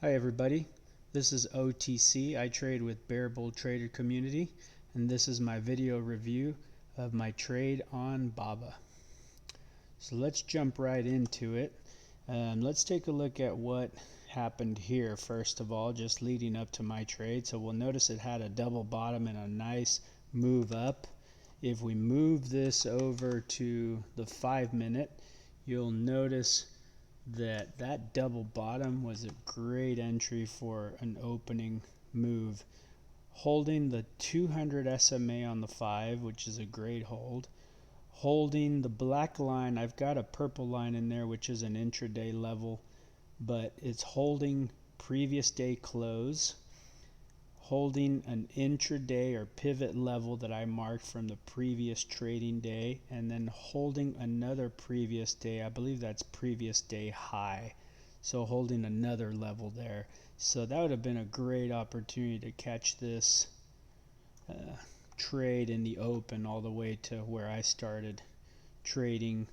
Hi everybody, this is OTC. I trade with Bear Bull Trader Community, and this is my video review of my trade on BABA. So let's jump right into it. Let's take a look at what happened here first of all, just leading up to my trade. So we'll notice it had a double bottom and a nice move up. If we move this over to the 5-minute, you'll notice that double bottom was a great entry for an opening move, holding the 200 SMA on the 5, which is a great hold, holding the black line. I've got a purple line in there which is an intraday level, but it's holding previous day close, holding an intraday or pivot level that I marked from the previous trading day, and then holding another previous day, I believe that's previous day high, so holding another level there. So that would have been a great opportunity to catch this trade in the open all the way to where I started trading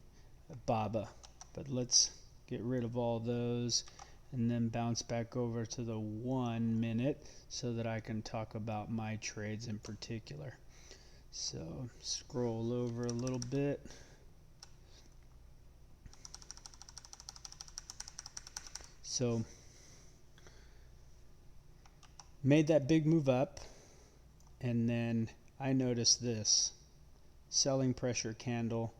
BABA. But let's get rid of all those and then bounce back over to the 1 minute so that I can talk about my trades in particular. So scroll over a little bit. So made that big move up, and then I noticed this selling pressure candle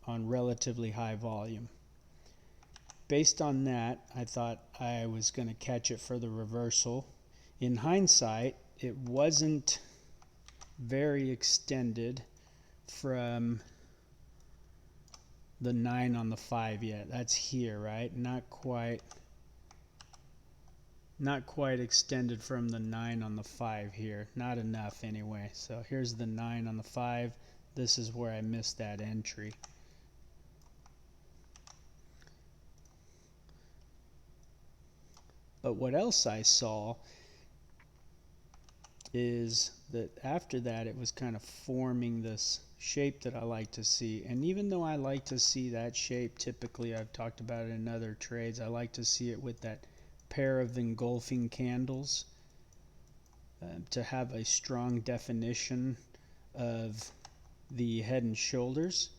on relatively high volume. Based on that, I thought I was going to catch it for the reversal. In hindsight, it wasn't very extended from the 9 on the 5 yet. That's here, right? Not quite extended from the 9 on the 5 here. Not enough anyway. So here's the 9 on the 5. This is where I missed that entry. But what else I saw is that after that it was kind of forming this shape that I like to see. And even though I like to see that shape, typically I've talked about it in other trades, I like to see it with that pair of engulfing candles to have a strong definition of the head and shoulders.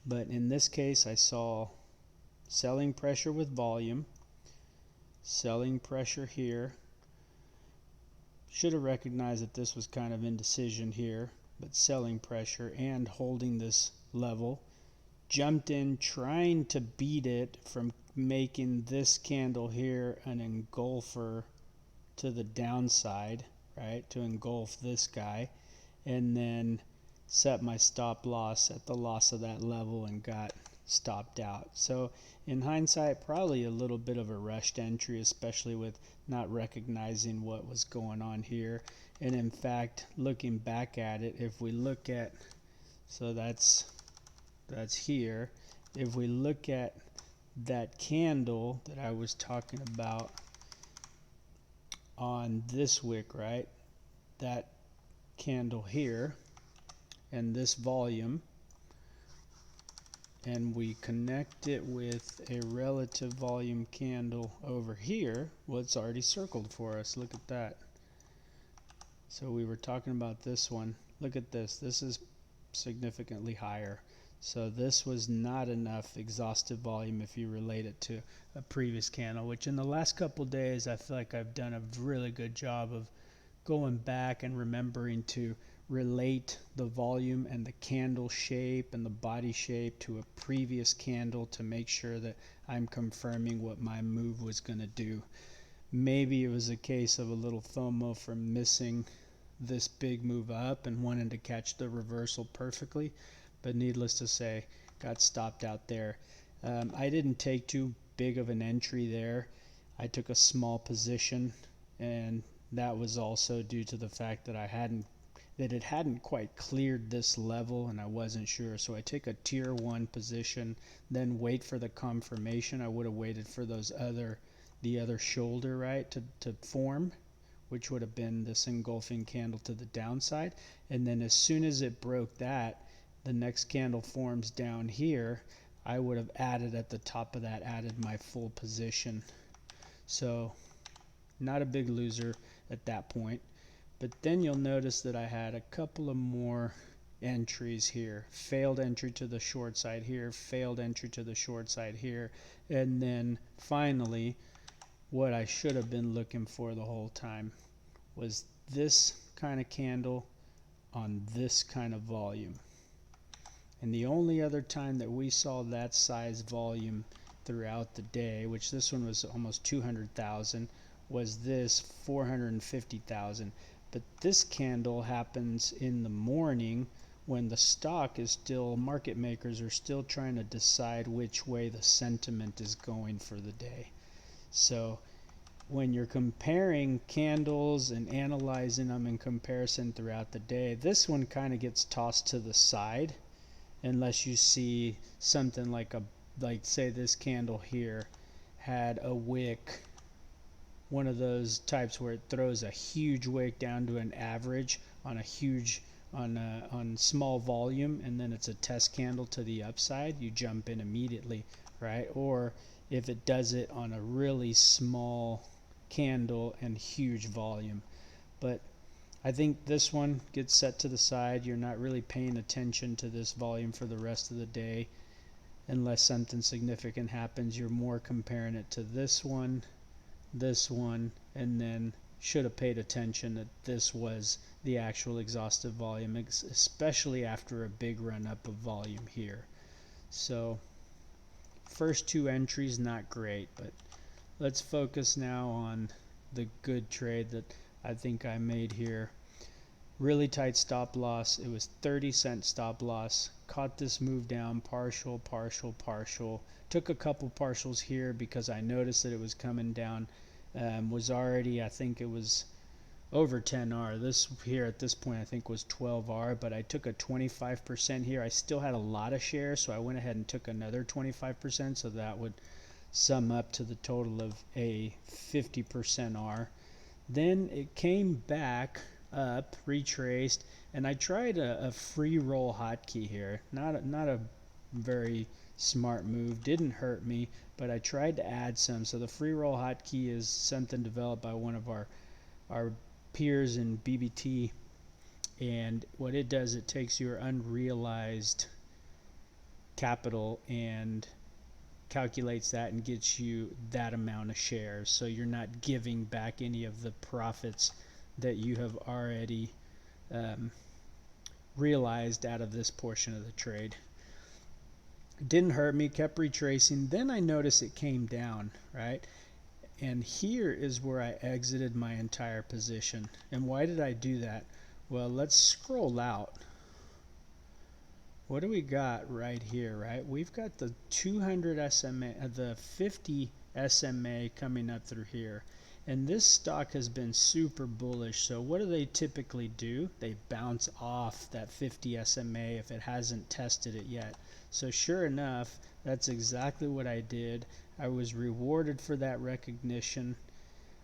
But in this case I saw selling pressure with volume, selling pressure here. Should have recognized that this was kind of indecision here, but selling pressure and holding this level. Jumped in trying to beat it from making this candle here an engulfer to the downside, right, to engulf this guy, and then set my stop loss at the loss of that level and got stopped out. So in hindsight, probably a little bit of a rushed entry, especially with not recognizing what was going on here. And in fact, looking back at it, if we look at, so that's here, if we look at that candle that I was talking about on this wick, right, that candle here and this volume, and we connect it with a relative volume candle over here, well, it's already circled for us. Look at that. So we were talking about this one. Look at this. This is significantly higher. So this was not enough exhaustive volume if you relate it to a previous candle, which in the last couple days I feel like I've done a really good job of going back and remembering to relate the volume and the candle shape and the body shape to a previous candle to make sure that I'm confirming what my move was going to do. Maybe it was a case of a little FOMO from missing this big move up and wanting to catch the reversal perfectly, but needless to say, got stopped out there. I didn't take too big of an entry there. I took a small position, and that was also due to the fact that it hadn't quite cleared this level and I wasn't sure. So I take a tier 1 position, then wait for the confirmation. I would have waited for the other shoulder, right, to form, which would have been this engulfing candle to the downside. And then as soon as it broke that, the next candle forms down here, I would have added at the top of that, added my full position. So not a big loser at that point. But then you'll notice that I had a couple of more entries here. Failed entry to the short side here, failed entry to the short side here, and then finally what I should have been looking for the whole time was this kind of candle on this kind of volume. And the only other time that we saw that size volume throughout the day, which this one was almost 200,000, was this 450,000. But this candle happens in the morning when the stock is still, market makers are still trying to decide which way the sentiment is going for the day. So when you're comparing candles and analyzing them in comparison throughout the day, this one kind of gets tossed to the side unless you see something like say this candle here had a wick, one of those types where it throws a huge wick down to an average on a huge on small volume, and then it's a test candle to the upside, you jump in immediately, right? Or if it does it on a really small candle and huge volume. But I think this one gets set to the side. You're not really paying attention to this volume for the rest of the day unless something significant happens. You're more comparing it to this one, and then should have paid attention that this was the actual exhaustive volume, especially after a big run up of volume here. So first two entries not great, but let's focus now on the good trade that I think I made here. Really tight stop loss. It was 30-cent stop loss. Caught this move down, partial, partial, partial. Took a couple partials here because I noticed that it was coming down. Was already, I think it was over 10R. This here at this point I think was 12R, but I took a 25% here. I still had a lot of shares, so I went ahead and took another 25%, so that would sum up to the total of a 50% R. Then it came back up, retraced, and I tried a free roll hotkey here. Not a very smart move, didn't hurt me, but I tried to add some. So the free roll hotkey is something developed by one of our peers in BBT, and what it does, it takes your unrealized capital and calculates that and gets you that amount of shares, so you're not giving back any of the profits that you have already realized out of this portion of the trade. It didn't hurt me, kept retracing. Then I noticed it came down, right? And here is where I exited my entire position. And why did I do that? Well, let's scroll out. What do we got right here, right? We've got the 200 SMA, the 50 SMA coming up through here. And this stock has been super bullish. So what do they typically do? They bounce off that 50 SMA if it hasn't tested it yet. So sure enough, that's exactly what I did. I was rewarded for that recognition.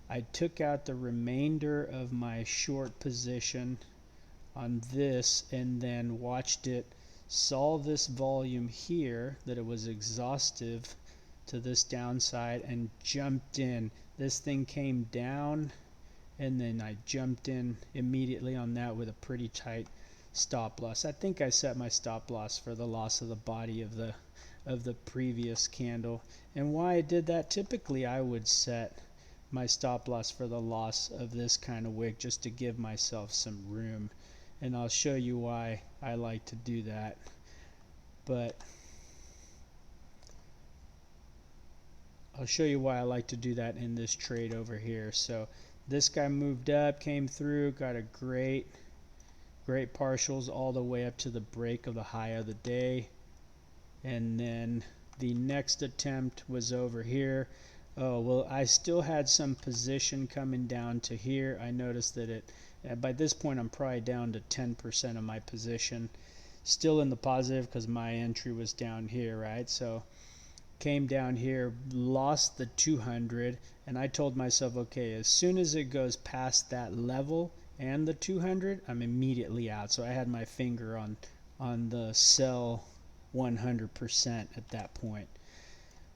I took out the remainder of my short position on this and then watched it, saw this volume here, that it was exhaustive to this downside, and jumped in. This thing came down and then I jumped in immediately on that with a pretty tight stop loss. I think I set my stop loss for the loss of the body of the previous candle. And why I did that, typically I would set my stop loss for the loss of this kind of wick just to give myself some room, and I'll show you why I like to do that. But I'll show you why I like to do that in this trade over here. So this guy moved up, came through, got a great partials all the way up to the break of the high of the day. And then the next attempt was over here. Oh, well, I still had some position coming down to here. I noticed that it, by this point, I'm probably down to 10% of my position. Still in the positive because my entry was down here, right? So came down here, lost the 200, and I told myself, okay, as soon as it goes past that level and the 200, I'm immediately out. So I had my finger on the sell 100% at that point.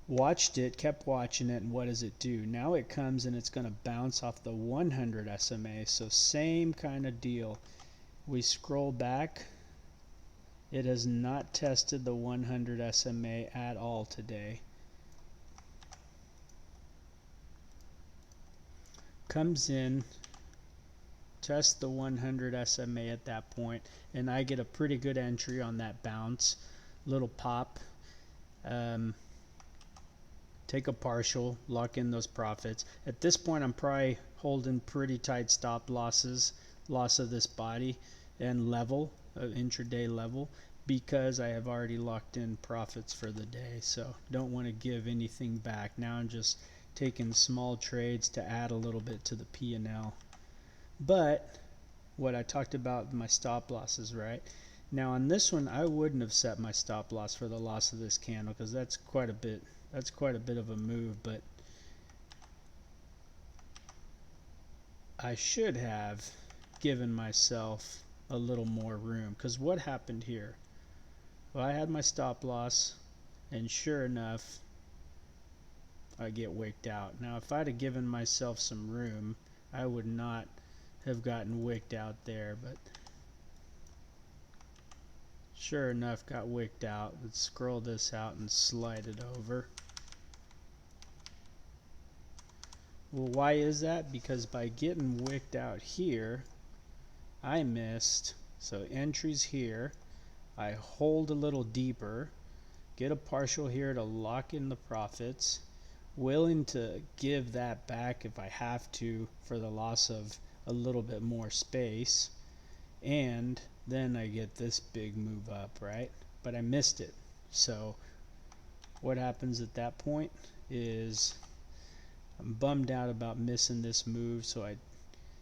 watched it, kept watching it, and what does it do? Now it comes and it's going to bounce off the 100 SMA. So same kind of deal. We scroll back. It has not tested the 100 SMA at all today. Comes in, tests the 100 SMA at that point, and I get a pretty good entry on that bounce. Little pop. Take a partial, lock in those profits. At this point, I'm probably holding pretty tight stop losses, loss of this body, and level, intraday level, because I have already locked in profits for the day. So don't want to give anything back. Now I'm just taking small trades to add a little bit to the P&L. But what I talked about, my stop losses, right? Now on this one, I wouldn't have set my stop loss for the loss of this candle because that's quite a bit. That's quite a bit of a move, but I should have given myself a little more room, because what happened here? Well, I had my stop loss, and sure enough, I get wicked out. Now, if I'd have given myself some room, I would not have gotten wicked out there, but sure enough, got wicked out. Let's scroll this out and slide it over. Well, why is that? Because by getting wicked out here, I missed. So entries here, I hold a little deeper, get a partial here to lock in the profits, willing to give that back if I have to for the loss of a little bit more space, and then I get this big move up, right? But I missed it. So what happens at that point is I'm bummed out about missing this move, so I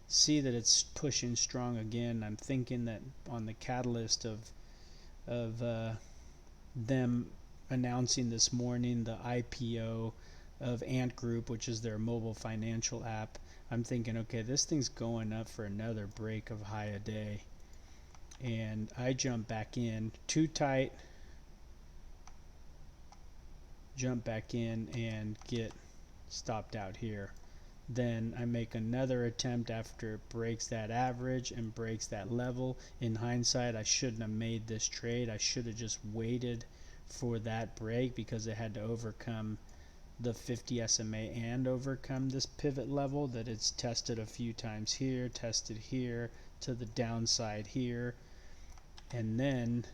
see that it's pushing strong again. I'm thinking that on the catalyst of them announcing this morning the IPO of Ant Group, which is their mobile financial app, I'm thinking, okay, this thing's going up for another break of high a day. And I jump back in too tight, jump back in and get stopped out here. Then I make another attempt after it breaks that average and breaks that level. In hindsight, I shouldn't have made this trade. I should have just waited for that break, because it had to overcome the 50 SMA and overcome this pivot level that it's tested a few times here, tested here, to the downside here, and then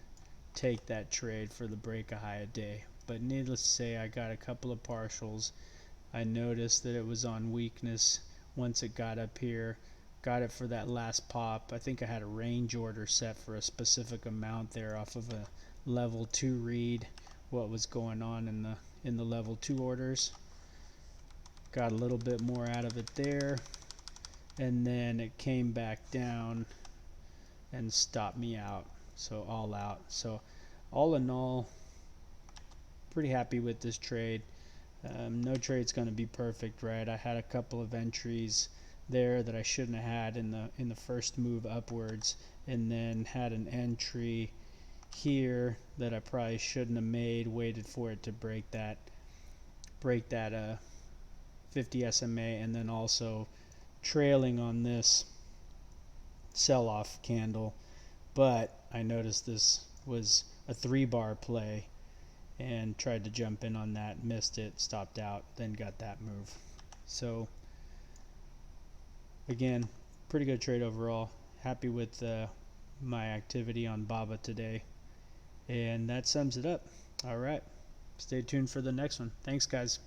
take that trade for the break a high a day. But needless to say, I got a couple of partials. I noticed that it was on weakness once it got up here. Got it for that last pop. I think I had a range order set for a specific amount there off of a level 2 read, what was going on in the level 2 orders. Got a little bit more out of it there, and then it came back down and stopped me out. So all out. So all in all, pretty happy with this trade. No trade's going to be perfect, right? I had a couple of entries there that I shouldn't have had in the first move upwards, and then had an entry here that I probably shouldn't have made. Waited for it to break that 50 SMA, and then also trailing on this sell-off candle. But I noticed this was a 3-bar play and tried to jump in on that, missed it, stopped out, then got that move. So again, pretty good trade overall. Happy with my activity on BABA today. And that sums it up. All right, stay tuned for the next one. Thanks, guys.